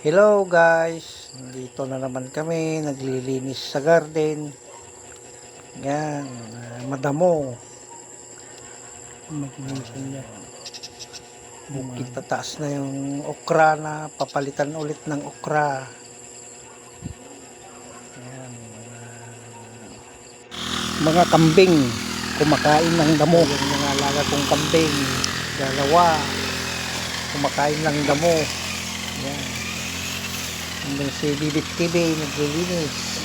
Hello guys, dito na naman kami naglilinis sa garden. Yan, madamo. Imagination niya. Bukit tataas na yung okra na papalitan ulit ng okra. Yan, mga kambing kumakain ng damo. Yung mga alaga kong kambing, dalawa kumakain ng damo. Yan. Hanggang si Bibit TV naglilinis.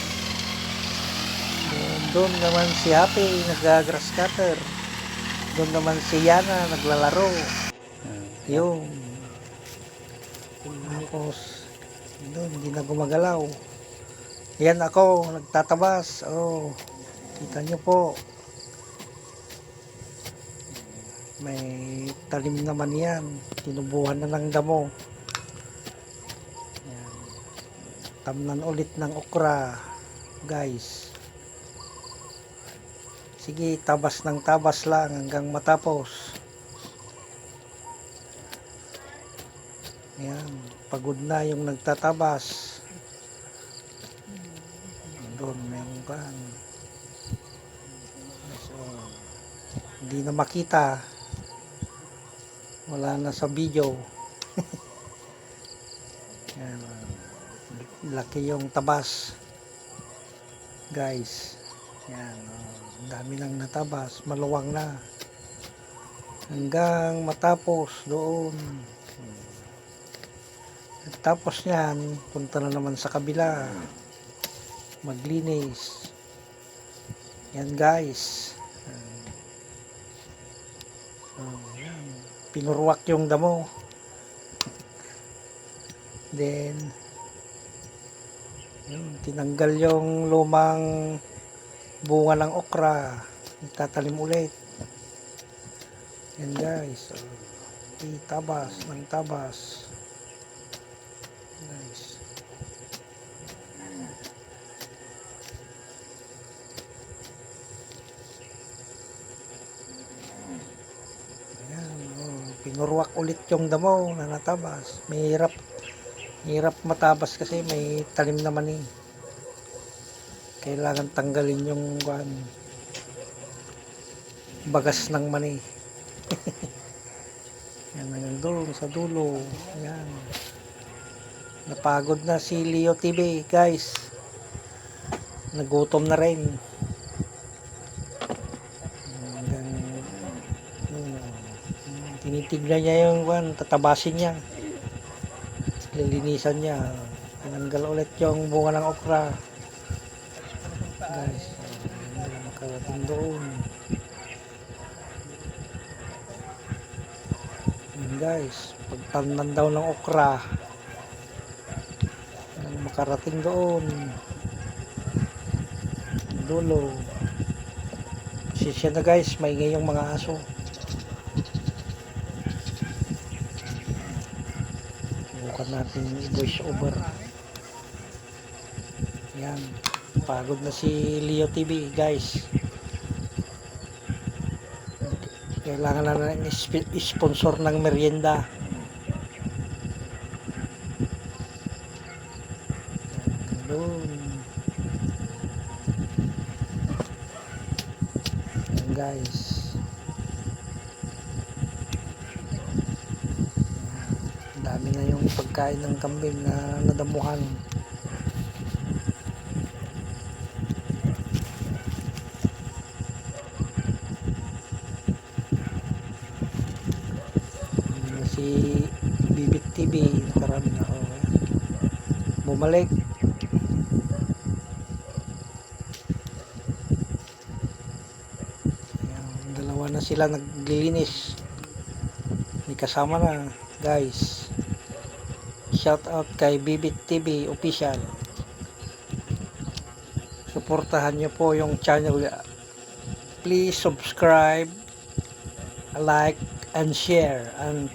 Doon naman si Happy nag-grass cutter. Doon naman si Yana naglalaro. Yung tapos doon hindi na gumagalaw. Yan ako nagtatabas. Oh, kita nyo po. May talim naman yan. Tinubuhan na ng damo. Yan. Tamnan ulit ng okra, guys. Sige, tabas ng tabas lang hanggang matapos. Yan, pagod na yung nagtatabas. Doon, meron ka. So, hindi na makita. Wala na sa video. Yan, laki yung tabas. Guys, yan, dami nang natabas, maluwang na. Hanggang matapos doon. Tapos niyan, punta na naman sa kabila. Maglinis. Yan guys. Yan. Pinurwak yung damo. Then, yun, tinanggal yung lumang bunga ng okra. Itatalim ulit. Yan guys. Itabas ng tabas. Nice. Ayan, pinurwak ulit yung damo na natabas. May hirap matabas kasi may talim naman eh. Kailangan tanggalin yung bagas ng mani. Yan, hanggang doon sa dulo. Ayan. Napagod na si Leo TV guys. Nagutom na rin. Tinitignan niya yung tatabasin niya. Lilinisan niya. Tinanggal ulit yung bunga ng okra. Guys, makarating doon. Guys, pagtanan daw ng okra. Makarating doon dulo. Pasensya na guys, maingay yung mga aso. Bukan natin i-voice over. Yan, pagod na si Leo TV guys. Kailangan na ng sponsor ng merienda. Doon. Yan guys. Ang dami na yung pagkain ng kambing na nadamuhan. Si Bibit TV nakarami na bumalik. Ayan, dalawa na sila naglilinis. May kasama na guys. Shout out kay Bibit TV official. Suportahan nyo po yung channel. Please subscribe, like and share and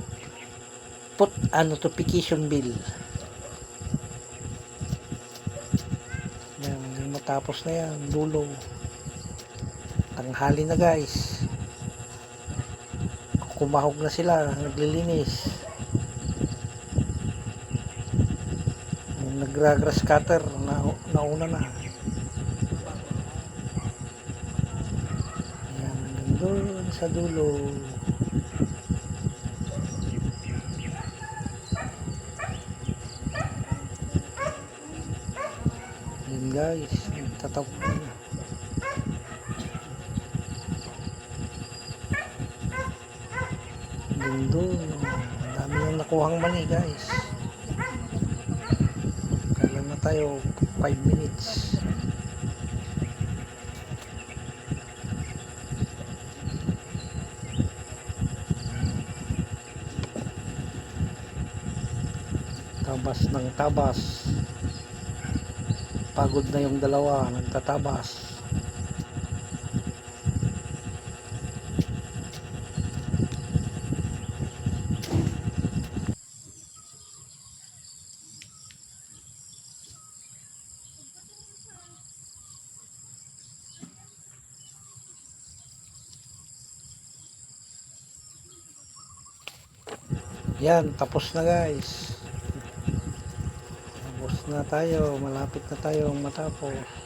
put a notification bell. Yan, matapos na yan, dulo. Tanghali na guys. Kumahog na sila, naglilinis. nag-grass cutter na nauna na. Ayan, hanggang doon sa dulo. Ayan guys, tatap na. Hanggang doon. Ang dami yung nakuhang mani guys. Kailan na tayo? 5 minutes. Tabas ng tabas. Pagod na yung dalawa, nagtatabas. Yan, tapos na guys. Tapos na tayo, malapit na tayo matapos.